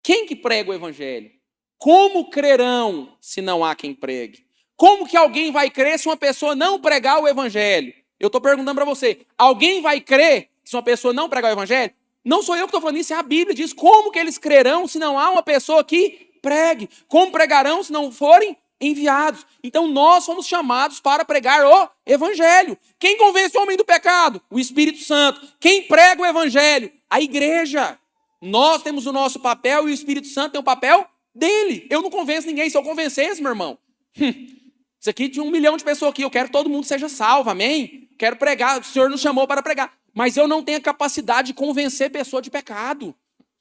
Quem que prega o evangelho? Como crerão se não há quem pregue? Como que alguém vai crer se uma pessoa não pregar o evangelho? Eu estou perguntando para você, alguém vai crer se uma pessoa não pregar o evangelho? Não sou eu que estou falando isso, é a Bíblia. Diz como que eles crerão se não há uma pessoa que pregue? Como pregarão se não forem enviados? Então nós somos chamados para pregar o evangelho. Quem convence o homem do pecado? O Espírito Santo. Quem prega o evangelho? A igreja. Nós temos o nosso papel e o Espírito Santo tem o papel dele. Eu não convenço ninguém. Se eu convencesse, meu irmão, isso aqui tinha 1 milhão de pessoas aqui. Eu quero que todo mundo seja salvo, amém? Quero pregar, o Senhor nos chamou para pregar. Mas eu não tenho a capacidade de convencer pessoa de pecado.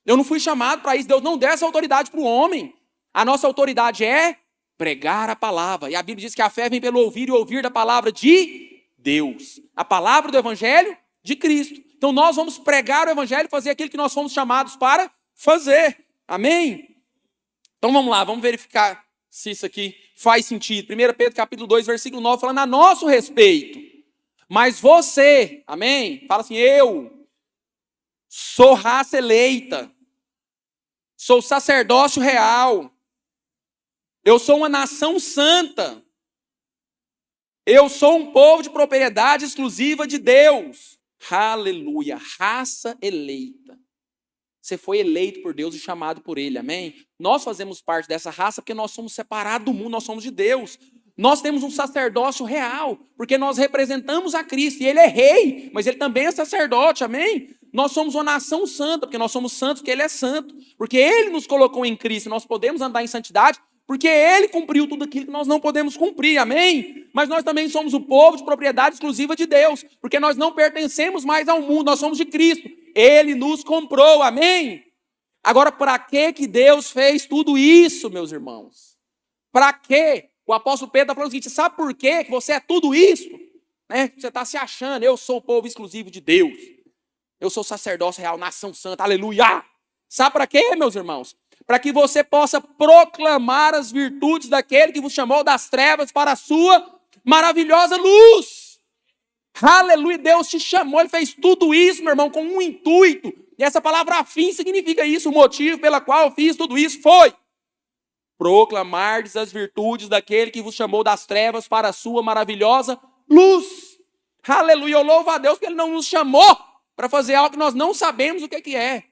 Eu não fui chamado para isso. Deus não deu essa autoridade para o homem. A nossa autoridade é pregar a palavra. E a Bíblia diz que a fé vem pelo ouvir e ouvir da palavra de Deus. A palavra do evangelho de Cristo. Então nós vamos pregar o evangelho e fazer aquilo que nós fomos chamados para fazer. Amém? Então vamos lá, vamos verificar se isso aqui faz sentido. 1 Pedro capítulo 2, versículo 9, falando a nosso respeito. Mas você, amém? Fala assim, eu sou raça eleita, sou sacerdócio real, eu sou uma nação santa, eu sou um povo de propriedade exclusiva de Deus. Aleluia, raça eleita. Você foi eleito por Deus e chamado por Ele, amém? Nós fazemos parte dessa raça porque nós somos separados do mundo, nós somos de Deus. Nós temos um sacerdócio real, porque nós representamos a Cristo, e Ele é rei, mas Ele também é sacerdote, amém? Nós somos uma nação santa, porque nós somos santos, porque Ele é santo, porque Ele nos colocou em Cristo, nós podemos andar em santidade, porque Ele cumpriu tudo aquilo que nós não podemos cumprir, amém? Mas nós também somos o povo de propriedade exclusiva de Deus, porque nós não pertencemos mais ao mundo, nós somos de Cristo, Ele nos comprou, amém? Agora, para que Deus fez tudo isso, meus irmãos? Para quê? O apóstolo Pedro está falando o seguinte, sabe por quê que você é tudo isso? Você está se achando, eu sou o povo exclusivo de Deus. Eu sou sacerdócio real, nação santa, aleluia. Sabe para quê, meus irmãos? Para que você possa proclamar as virtudes daquele que vos chamou das trevas para a sua maravilhosa luz. Aleluia, Deus te chamou, Ele fez tudo isso, meu irmão, com um intuito. E essa palavra fim significa isso, o motivo pela qual eu fiz tudo isso foi proclamardes as virtudes daquele que vos chamou das trevas para a sua maravilhosa luz. Aleluia, eu louvo a Deus que Ele não nos chamou para fazer algo que nós não sabemos o que é.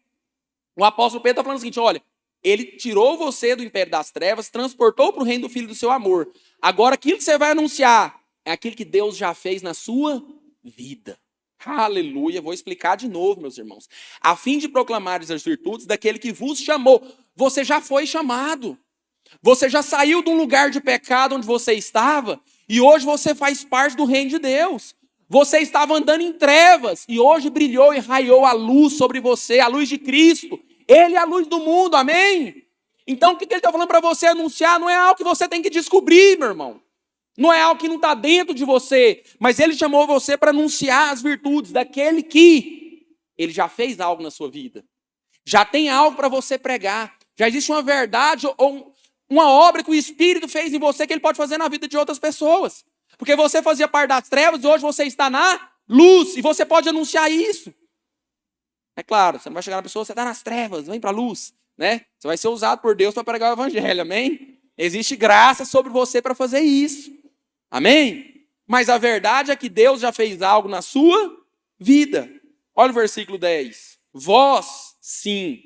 O apóstolo Pedro está falando o seguinte, olha, Ele tirou você do império das trevas, transportou para o reino do Filho do seu amor. Agora aquilo que você vai anunciar é aquilo que Deus já fez na sua vida. Aleluia, vou explicar de novo, meus irmãos. A fim de proclamar as virtudes daquele que vos chamou. Você já foi chamado. Você já saiu de um lugar de pecado onde você estava e hoje você faz parte do reino de Deus. Você estava andando em trevas e hoje brilhou e raiou a luz sobre você, a luz de Cristo. Ele é a luz do mundo, amém? Então o que ele está falando para você anunciar não é algo que você tem que descobrir, meu irmão. Não é algo que não está dentro de você, mas Ele chamou você para anunciar as virtudes daquele que Ele já fez algo na sua vida. Já tem algo para você pregar. Já existe uma verdade ou uma obra que o Espírito fez em você que Ele pode fazer na vida de outras pessoas. Porque você fazia parte das trevas e hoje você está na luz e você pode anunciar isso. É claro, você não vai chegar na pessoa, você está nas trevas, vem para a luz. Né? Você vai ser usado por Deus para pregar o Evangelho, amém? Existe graça sobre você para fazer isso. Amém? Mas a verdade é que Deus já fez algo na sua vida. Olha o versículo 10. Vós, sim,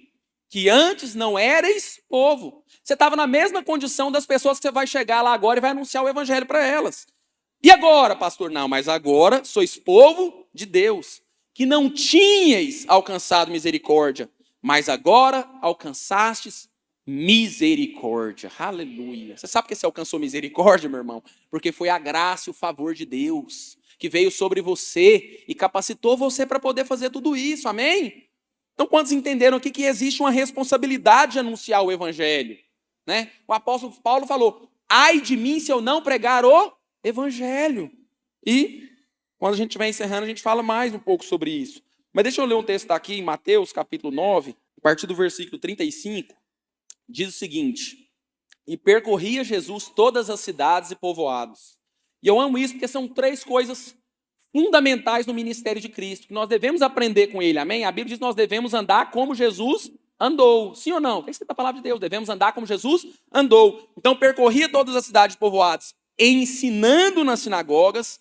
que antes não erais povo. Você estava na mesma condição das pessoas que você vai chegar lá agora e vai anunciar o evangelho para elas. E agora, pastor? Não, mas agora sois povo de Deus, que não tinhais alcançado misericórdia, mas agora alcançastes misericórdia. Aleluia. Você sabe que você alcançou misericórdia, meu irmão? Porque foi a graça e o favor de Deus que veio sobre você e capacitou você para poder fazer tudo isso. Amém? Então, quantos entenderam aqui que existe uma responsabilidade de anunciar o evangelho? Né? O apóstolo Paulo falou, ai de mim se eu não pregar o evangelho. E quando a gente vai encerrando, a gente fala mais um pouco sobre isso. Mas deixa eu ler um texto aqui em Mateus, capítulo 9, a partir do versículo 35. Diz o seguinte, e percorria Jesus todas as cidades e povoados. E eu amo isso porque são 3 coisas fundamentais no ministério de Cristo, que nós devemos aprender com ele, amém? A Bíblia diz que nós devemos andar como Jesus andou, sim ou não? O que é isso da palavra de Deus? Devemos andar como Jesus andou. Então percorria todas as cidades e povoados, ensinando nas sinagogas,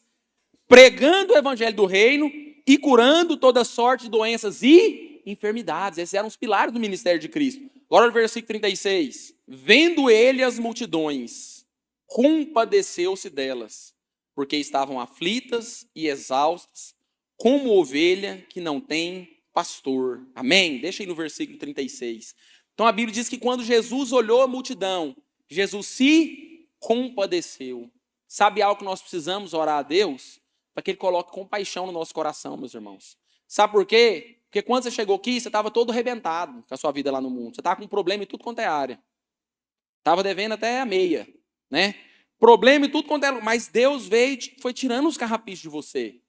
pregando o evangelho do reino e curando toda sorte de doenças e enfermidades. Esses eram os pilares do ministério de Cristo. Agora no versículo 36. Vendo ele as multidões, compadeceu-se delas, porque estavam aflitas e exaustas, como ovelha que não tem pastor. Amém? Deixa aí no versículo 36. Então a Bíblia diz que quando Jesus olhou a multidão, Jesus se compadeceu. Sabe algo que nós precisamos orar a Deus? Para que Ele coloque compaixão no nosso coração, meus irmãos. Sabe por quê? Porque quando você chegou aqui, você estava todo arrebentado com a sua vida lá no mundo. Você estava com problema em tudo quanto é área. Estava devendo até a meia, né? Problema em tudo quanto é... Mas Deus veio e foi tirando os carrapichos de você.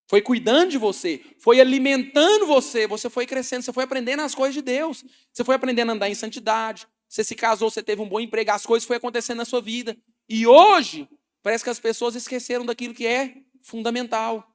Foi cuidando de você. Foi alimentando você. Você foi crescendo. Você foi aprendendo as coisas de Deus. Você foi aprendendo a andar em santidade. Você se casou, você teve um bom emprego. As coisas foram acontecendo na sua vida. E hoje, parece que as pessoas esqueceram daquilo que é fundamental.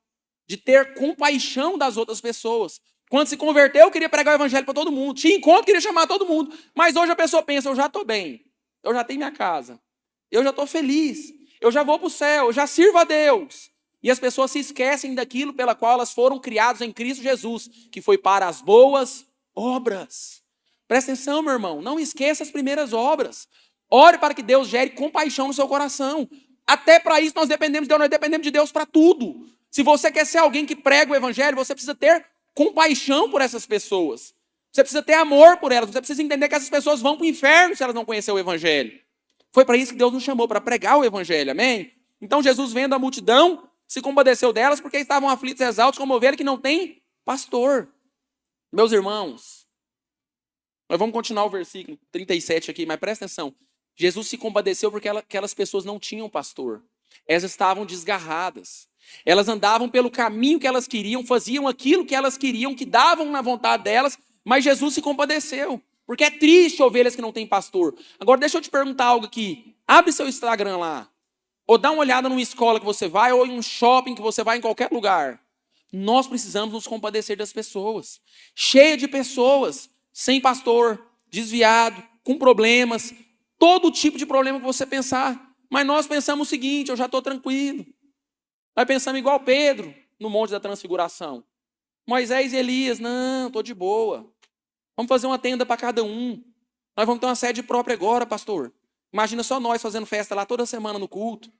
De ter compaixão das outras pessoas. Quando se converteu, eu queria pregar o evangelho para todo mundo. Tinha encontro, queria chamar todo mundo. Mas hoje a pessoa pensa, eu já estou bem. Eu já tenho minha casa. Eu já estou feliz. Eu já vou para o céu. Eu já sirvo a Deus. E as pessoas se esquecem daquilo pela qual elas foram criadas em Cristo Jesus. Que foi para as boas obras. Presta atenção, meu irmão. Não esqueça as primeiras obras. Ore para que Deus gere compaixão no seu coração. Até para isso nós dependemos de Deus. Nós dependemos de Deus para tudo. Se você quer ser alguém que prega o evangelho, você precisa ter compaixão por essas pessoas. Você precisa ter amor por elas. Você precisa entender que essas pessoas vão para o inferno se elas não conhecerem o evangelho. Foi para isso que Deus nos chamou, para pregar o evangelho, amém? Então Jesus, vendo a multidão, se compadeceu delas porque estavam aflitos e exaustos como ovelha que não tem pastor. Meus irmãos, nós vamos continuar o versículo 37 aqui, mas presta atenção. Jesus se compadeceu porque aquelas pessoas não tinham pastor. Elas estavam desgarradas. Elas andavam pelo caminho que elas queriam, faziam aquilo que elas queriam, que davam na vontade delas, mas Jesus se compadeceu. Porque é triste ovelhas que não têm pastor. Agora deixa eu te perguntar algo aqui. Abre seu Instagram lá. Ou dá uma olhada numa escola que você vai, ou em um shopping que você vai, em qualquer lugar. Nós precisamos nos compadecer das pessoas. Cheia de pessoas, sem pastor, desviado, com problemas, todo tipo de problema que você pensar. Mas nós pensamos o seguinte, eu já estou tranquilo. Nós pensamos igual Pedro, no Monte da Transfiguração. Moisés e Elias, não, estou de boa. Vamos fazer uma tenda para cada um. Nós vamos ter uma sede própria agora, pastor. Imagina só nós fazendo festa lá toda semana no culto.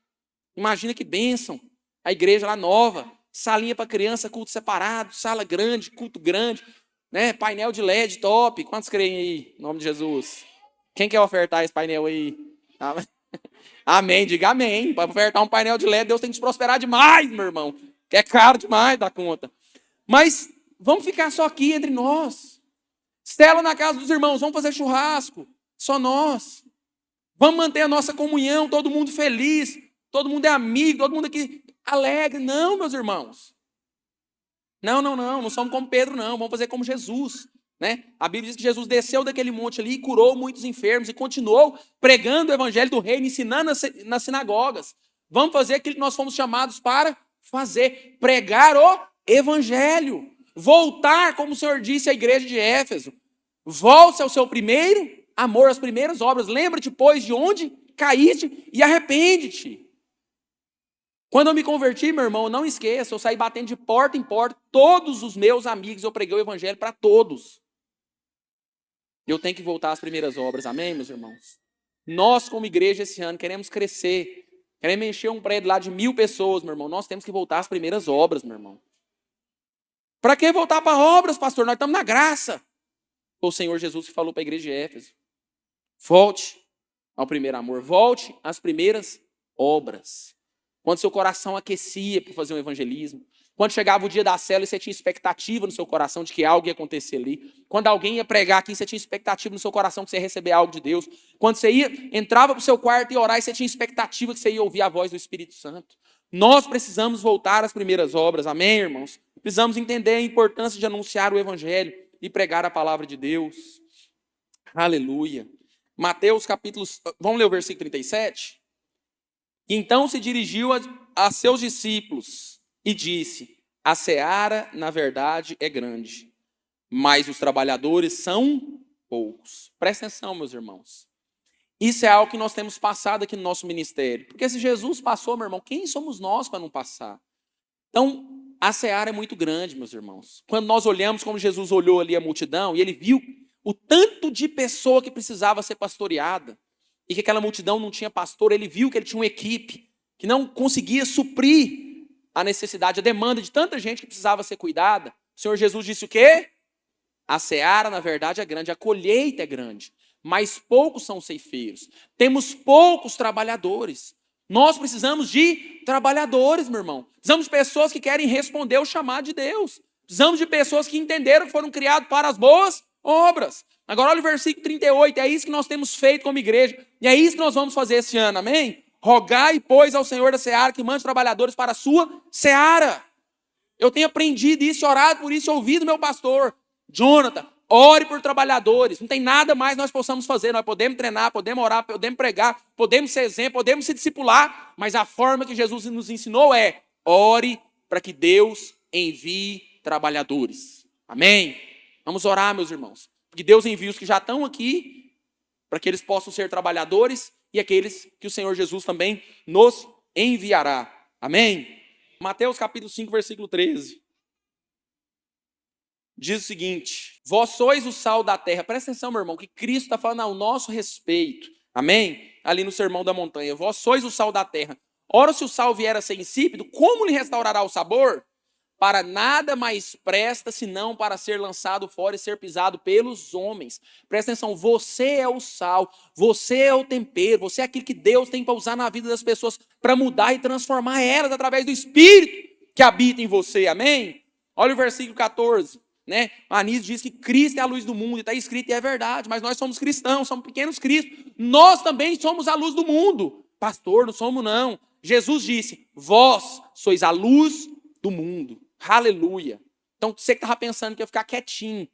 Imagina que bênção. A igreja lá nova, salinha para criança, culto separado, sala grande, culto grande, né? Painel de LED top. Quantos creem aí, em nome de Jesus? Quem quer ofertar esse painel aí? Amém, diga amém. Para ofertar um painel de LED, Deus tem que te prosperar demais, meu irmão. Que é caro demais da conta. Mas vamos ficar só aqui entre nós. Estela na casa dos irmãos, vamos fazer churrasco. Só nós. Vamos manter a nossa comunhão, todo mundo feliz. Todo mundo é amigo, todo mundo aqui alegre. Não, meus irmãos. Não somos como Pedro, não. Vamos fazer como Jesus. Né? A Bíblia diz que Jesus desceu daquele monte ali e curou muitos enfermos e continuou pregando o evangelho do reino, ensinando nas sinagogas. Vamos fazer aquilo que nós fomos chamados para fazer, pregar o evangelho, voltar, como o Senhor disse à igreja de Éfeso, volte ao seu primeiro amor, às primeiras obras, lembra-te, pois, de onde caíste e arrepende-te. Quando eu me converti, meu irmão, não esqueça, eu saí batendo de porta em porta, todos os meus amigos, eu preguei o evangelho para todos. Eu tenho que voltar às primeiras obras, amém, meus irmãos? Nós, como igreja, esse ano, queremos crescer, queremos encher um prédio lá de 1000 pessoas, meu irmão, nós temos que voltar às primeiras obras, meu irmão. Para que voltar para obras, pastor? Nós estamos na graça. Foi o Senhor Jesus que falou para a igreja de Éfeso. Volte ao primeiro amor, volte às primeiras obras. Quando seu coração aquecia para fazer um evangelismo, quando chegava o dia da célula e você tinha expectativa no seu coração de que algo ia acontecer ali, quando alguém ia pregar aqui, você tinha expectativa no seu coração que você ia receber algo de Deus, quando você entrava para o seu quarto e orar e você tinha expectativa que você ia ouvir a voz do Espírito Santo. Nós precisamos voltar às primeiras obras, amém, irmãos? Precisamos entender a importância de anunciar o evangelho e pregar a palavra de Deus. Aleluia. Mateus capítulo... Vamos ler o versículo 37? E então se dirigiu a seus discípulos e disse: a seara, na verdade, é grande, mas os trabalhadores são poucos. Presta atenção, meus irmãos. Isso é algo que nós temos passado aqui no nosso ministério. Porque se Jesus passou, meu irmão, quem somos nós para não passar? Então, a seara é muito grande, meus irmãos. Quando nós olhamos como Jesus olhou ali a multidão e ele viu o tanto de pessoa que precisava ser pastoreada e que aquela multidão não tinha pastor, ele viu que ele tinha uma equipe que não conseguia suprir a necessidade, a demanda de tanta gente que precisava ser cuidada. O Senhor Jesus disse o quê? A seara, na verdade, é grande, a colheita é grande, mas poucos são ceifeiros. Temos poucos trabalhadores. Nós precisamos de trabalhadores, meu irmão. Precisamos de pessoas que querem responder ao chamado de Deus. Precisamos de pessoas que entenderam que foram criados para as boas obras. Agora olha o versículo 38, é isso que nós temos feito como igreja. E é isso que nós vamos fazer esse ano, amém? Rogai, pois, ao Senhor da seara que mande trabalhadores para a sua seara. Eu tenho aprendido isso, orado por isso, ouvido meu pastor. Jonathan, ore por trabalhadores. Não tem nada mais nós possamos fazer. Nós podemos treinar, podemos orar, podemos pregar, podemos ser exemplo, podemos se discipular. Mas a forma que Jesus nos ensinou é: ore para que Deus envie trabalhadores. Amém? Vamos orar, meus irmãos. Que Deus envie os que já estão aqui, para que eles possam ser trabalhadores, e aqueles que o Senhor Jesus também nos enviará. Amém? Mateus capítulo 5, versículo 13. Diz o seguinte: vós sois o sal da terra. Presta atenção, meu irmão, que Cristo está falando ao nosso respeito. Amém? Ali no Sermão da Montanha. Vós sois o sal da terra. Ora, se o sal vier a ser insípido, como lhe restaurará o sabor? Para nada mais presta, senão para ser lançado fora e ser pisado pelos homens. Presta atenção, você é o sal, você é o tempero, você é aquilo que Deus tem para usar na vida das pessoas, para mudar e transformar elas através do Espírito que habita em você, amém? Olha o versículo 14, né? A Anísio diz que Cristo é a luz do mundo, e está escrito, e é verdade, mas nós somos cristãos, somos pequenos cristos, nós também somos a luz do mundo. Pastor, não somos não. Jesus disse, vós sois a luz do mundo. Aleluia. Então, você que estava pensando que ia ficar quietinho,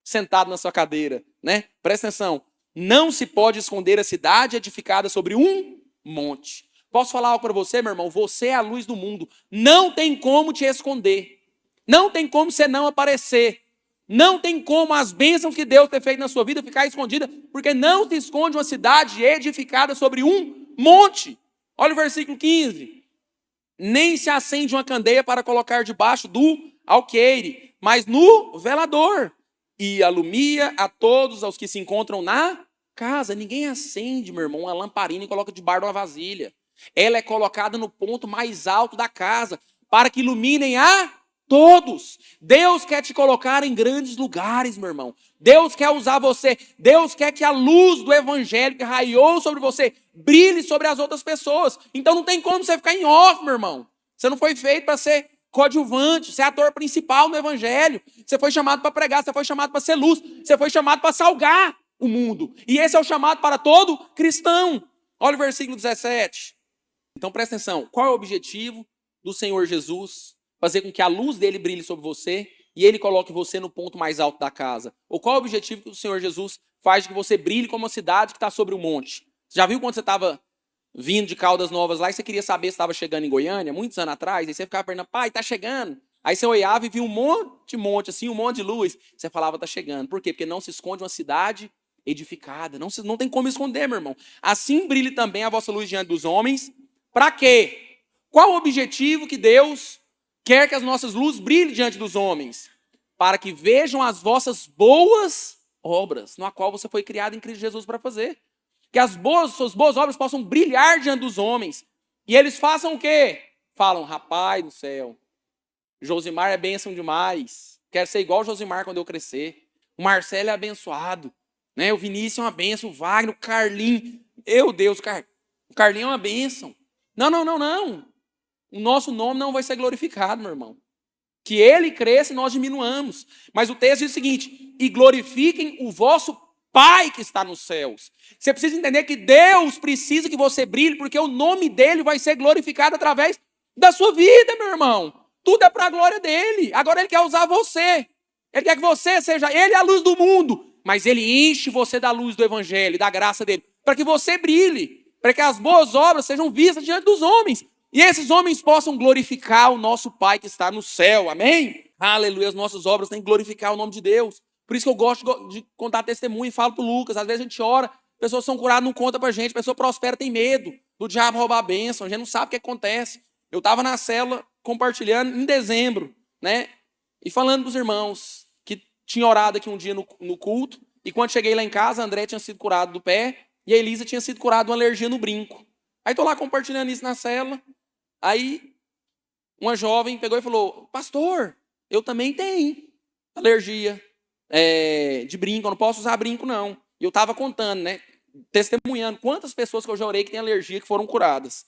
sentado na sua cadeira, né? Presta atenção. Não se pode esconder a cidade edificada sobre um monte. Posso falar algo para você, meu irmão? Você é a luz do mundo. Não tem como te esconder. Não tem como você não aparecer. Não tem como as bênçãos que Deus tem feito na sua vida ficar escondida, porque não se esconde uma cidade edificada sobre um monte. Olha o versículo 15. nem se acende uma candeia para colocar debaixo do alqueire, mas no velador, e alumia a todos os que se encontram na casa. Ninguém acende, meu irmão, uma lamparina e coloca debaixo de uma vasilha. Ela é colocada no ponto mais alto da casa, para que iluminem a todos. Deus quer te colocar em grandes lugares, meu irmão. Deus quer usar você. Deus quer que a luz do evangelho que raiou sobre você brilhe sobre as outras pessoas. Então não tem como você ficar em off, meu irmão. Você não foi feito para ser coadjuvante, ser ator principal no evangelho. Você foi chamado para pregar, você foi chamado para ser luz, você foi chamado para salgar o mundo. E esse é o chamado para todo cristão. Olha o versículo 17. Então presta atenção. Qual é o objetivo do Senhor Jesus? Fazer com que a luz dele brilhe sobre você e ele coloque você no ponto mais alto da casa. Ou qual é o objetivo que o Senhor Jesus faz de que você brilhe como uma cidade que está sobre um monte? Você já viu quando você estava vindo de Caldas Novas lá e você queria saber se estava chegando em Goiânia, muitos anos atrás, aí você ficava perguntando, pai, tá chegando? Aí você olhava e via um monte, assim, um monte de luz. Você falava, tá chegando. Por quê? Porque não se esconde uma cidade edificada. Não tem como esconder, meu irmão. Assim brilhe também a vossa luz diante dos homens. Para quê? Qual o objetivo que Deus quer que as nossas luzes brilhem diante dos homens? Para que vejam as vossas boas obras, na qual você foi criado em Cristo Jesus para fazer. Que as suas boas obras possam brilhar diante dos homens. E eles façam o quê? Falam, rapaz do céu, Josimar é bênção demais. Quero ser igual o Josimar quando eu crescer. O Marcelo é abençoado. Né? O Vinícius é uma bênção. O Wagner, o Carlinho. Meu Deus, o Carlinho é uma bênção. Não. O nosso nome não vai ser glorificado, meu irmão. Que ele cresça e nós diminuamos. Mas o texto diz o seguinte: e glorifiquem o vosso Pai que está nos céus. Você precisa entender que Deus precisa que você brilhe, porque o nome dele vai ser glorificado através da sua vida, meu irmão. Tudo é para a glória dele. Agora ele quer usar você. Ele quer que você seja, ele é a luz do mundo, mas ele enche você da luz do evangelho, da graça dele, para que você brilhe, para que as boas obras sejam vistas diante dos homens. E esses homens possam glorificar o nosso Pai que está no céu. Amém? Aleluia. As nossas obras têm que glorificar o nome de Deus. Por isso que eu gosto de contar testemunho e falo para o Lucas. Às vezes a gente ora, pessoas são curadas, não conta para a gente. A pessoa prospera, tem medo do diabo roubar a bênção. A gente não sabe o que acontece. Eu estava na célula compartilhando em dezembro, né? E falando para os irmãos que tinha orado aqui um dia no culto. E quando cheguei lá em casa, a André tinha sido curado do pé e a Elisa tinha sido curada de uma alergia no brinco. Aí estou lá compartilhando isso na célula. Aí uma jovem pegou e falou, pastor, eu também tenho alergia de brinco, eu não posso usar brinco não. E eu estava contando, né, testemunhando quantas pessoas que eu já orei que têm alergia que foram curadas.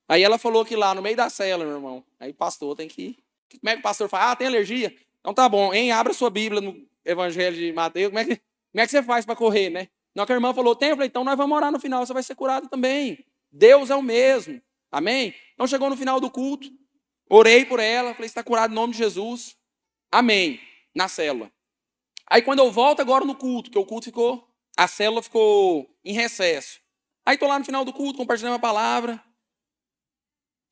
Aí ela falou que lá no meio da cela, meu irmão, aí pastor tem que ir. Como é que o pastor fala? Ah, tem alergia? Então tá bom, hein, abra sua Bíblia no Evangelho de Mateus, como é que você faz para correr, né? Na hora que a irmã falou, tem, eu falei, então nós vamos orar no final, você vai ser curado também. Deus é o mesmo. Amém? Então chegou no final do culto, orei por ela, falei, está curado em nome de Jesus. Amém. Na célula. Aí quando eu volto agora no culto, que o culto a célula ficou em recesso. Aí estou lá no final do culto, compartilhando a palavra.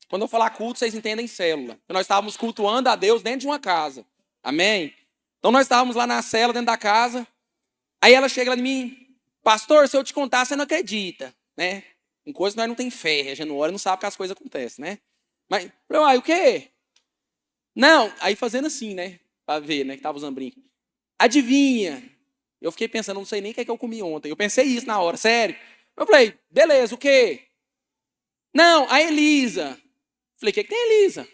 Quando eu falar culto, vocês entendem célula. Nós estávamos cultuando a Deus dentro de uma casa. Amém? Então nós estávamos lá na célula, dentro da casa. Aí ela chega lá em mim, pastor, se eu te contar, você não acredita, né? Em coisas nós não tem fé, a gente não ora e não sabe que as coisas acontecem, né? Mas, o quê? Não, aí fazendo assim, né? Pra ver, né? Que tava usando brinco. Adivinha? Eu fiquei pensando, não sei nem o que é que eu comi ontem. Eu pensei isso na hora, sério. Eu falei, beleza, o quê? Não, a Elisa. Falei, o que tem a Elisa?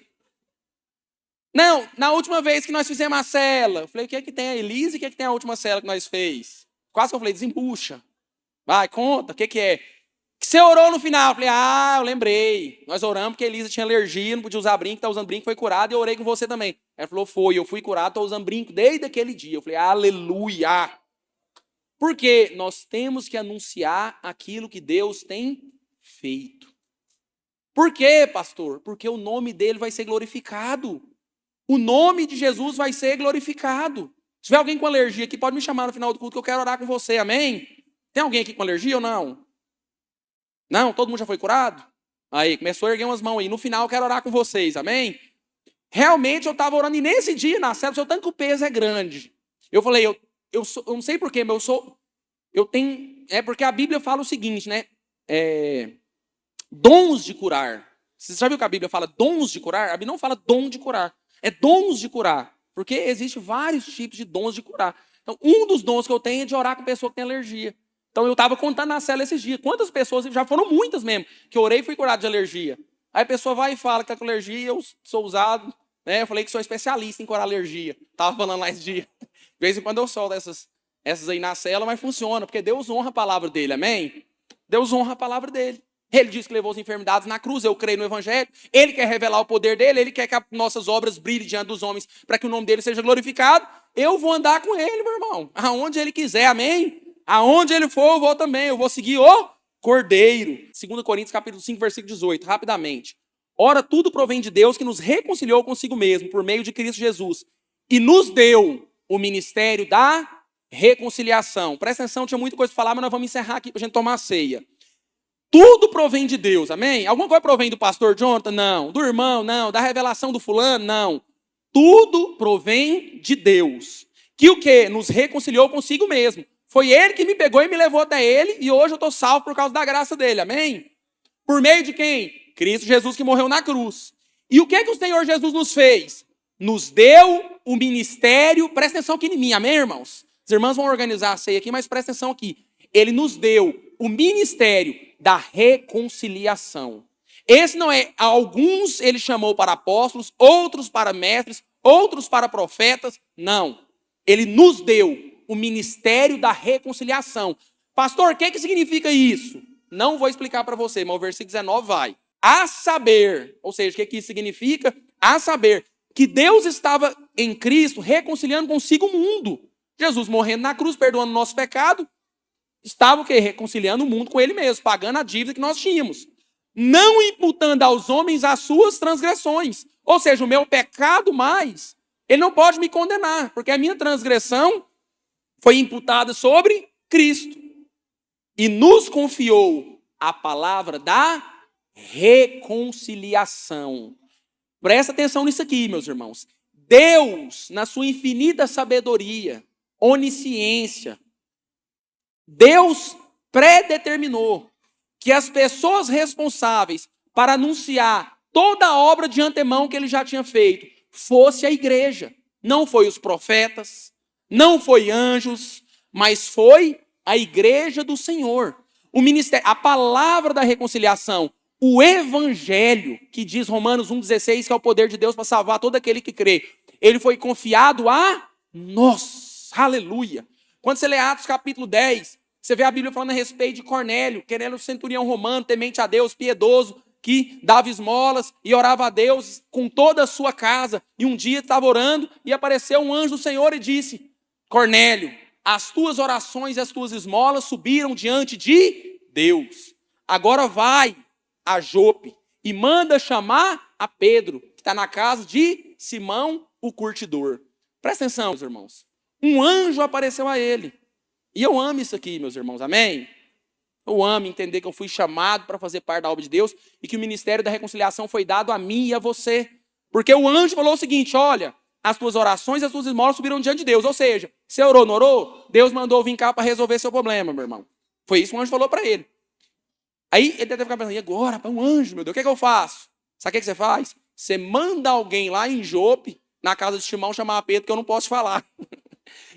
Não, na última vez que nós fizemos a cela. Eu falei, o que é que tem a Elisa e o que é que tem a última cela que nós fez? Quase que eu falei, desembucha. Vai, conta, o que é? Que você orou no final. Eu falei, eu lembrei. Nós oramos porque a Elisa tinha alergia, não podia usar brinco, está usando brinco, foi curada e eu orei com você também. Ela falou, foi, eu fui curado, estou usando brinco desde aquele dia. Eu falei, aleluia. Porque nós temos que anunciar aquilo que Deus tem feito. Por quê, pastor? Porque o nome dele vai ser glorificado. O nome de Jesus vai ser glorificado. Se tiver alguém com alergia aqui, pode me chamar no final do culto que eu quero orar com você, amém? Tem alguém aqui com alergia ou não? Não? Todo mundo já foi curado? Aí, começou a erguer umas mãos aí. No final eu quero orar com vocês, amém? Realmente eu estava orando e nesse dia, na célula, o tanto que o peso é grande. Eu falei, eu não sei porquê, mas eu tenho... É porque a Bíblia fala o seguinte, né? Dons de curar. Você já viu que a Bíblia fala dons de curar? A Bíblia não fala dom de curar. É dons de curar. Porque existem vários tipos de dons de curar. Então, um dos dons que eu tenho é de orar com pessoa que tem alergia. Então, eu estava contando na cela esses dias. Quantas pessoas, já foram muitas mesmo, que eu orei e fui curado de alergia. Aí a pessoa vai e fala que está com alergia, eu sou usado. Né? Eu falei que sou especialista em curar alergia. Estava falando lá esse dia. De vez em quando eu solto essas aí na cela, mas funciona, porque Deus honra a palavra dele, amém? Deus honra a palavra dele. Ele disse que levou as enfermidades na cruz, eu creio no evangelho. Ele quer revelar o poder dele, ele quer que as nossas obras brilhem diante dos homens, para que o nome dele seja glorificado. Eu vou andar com ele, meu irmão, aonde ele quiser, amém? Aonde ele for, eu vou também, eu vou seguir o Cordeiro. 2 Coríntios capítulo 5, versículo 18, rapidamente. Ora, tudo provém de Deus que nos reconciliou consigo mesmo, por meio de Cristo Jesus, e nos deu o ministério da reconciliação. Presta atenção, tinha muita coisa para falar, mas nós vamos encerrar aqui para a gente tomar a ceia. Tudo provém de Deus, amém? Alguma coisa provém do pastor Jonathan? Não. Do irmão? Não. Da revelação do fulano? Não. Tudo provém de Deus. Que o quê? Nos reconciliou consigo mesmo. Foi ele que me pegou e me levou até ele, e hoje eu estou salvo por causa da graça dele, amém? Por meio de quem? Cristo Jesus que morreu na cruz. E o que o Senhor Jesus nos fez? Nos deu o ministério, presta atenção aqui em mim, amém, irmãos? Os irmãos vão organizar a ceia aqui, mas presta atenção aqui. Ele nos deu o ministério da reconciliação. Esse não é, alguns ele chamou para apóstolos, outros para mestres, outros para profetas, não. Ele nos deu o ministério da reconciliação. Pastor, o que significa isso? Não vou explicar para você, mas o versículo 19 vai. A saber, ou seja, o que isso significa? A saber que Deus estava em Cristo reconciliando consigo o mundo. Jesus morrendo na cruz, perdoando o nosso pecado, estava o quê? Reconciliando o mundo com ele mesmo, pagando a dívida que nós tínhamos. Não imputando aos homens as suas transgressões. Ou seja, o meu pecado mais, ele não pode me condenar, porque a minha transgressão foi imputada sobre Cristo. E nos confiou a palavra da reconciliação. Presta atenção nisso aqui, meus irmãos. Deus, na sua infinita sabedoria, onisciência, Deus predeterminou que as pessoas responsáveis para anunciar toda a obra de antemão que ele já tinha feito fosse a igreja. Não foi os profetas, não foi anjos, mas foi a igreja do Senhor. O ministério, a palavra da reconciliação, o evangelho, que diz Romanos 1,16, que é o poder de Deus para salvar todo aquele que crê, ele foi confiado a nós. Aleluia. Quando você lê Atos capítulo 10, você vê a Bíblia falando a respeito de Cornélio, querendo centurião romano, temente a Deus, piedoso, que dava esmolas e orava a Deus com toda a sua casa. E um dia estava orando e apareceu um anjo do Senhor e disse: Cornélio, as tuas orações e as tuas esmolas subiram diante de Deus. Agora vai a Jope e manda chamar a Pedro, que está na casa de Simão, o curtidor. Presta atenção, meus irmãos. Um anjo apareceu a ele. E eu amo isso aqui, meus irmãos, amém? Eu amo entender que eu fui chamado para fazer parte da obra de Deus e que o ministério da reconciliação foi dado a mim e a você. Porque o anjo falou o seguinte: olha, as tuas orações e as tuas esmolas subiram diante de Deus. Ou seja, você orou, não orou? Deus mandou vir cá para resolver seu problema, meu irmão. Foi isso que o anjo falou para ele. Aí ele deve ficar pensando: e agora, para um anjo, meu Deus, o que é que eu faço? Sabe o que você faz? Você manda alguém lá em Jope, na casa de Simão, chamar Pedro, que eu não posso falar.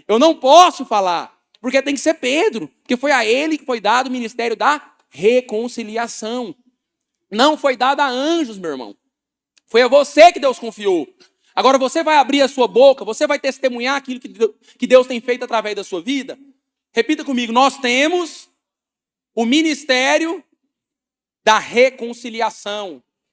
Eu não posso falar. Porque tem que ser Pedro, porque foi a ele que foi dado o ministério da reconciliação. Não foi dado a anjos, meu irmão. Foi a você que Deus confiou. Agora você vai abrir a sua boca, você vai testemunhar aquilo que Deus tem feito através da sua vida? Repita comigo: nós temos o ministério da reconciliação.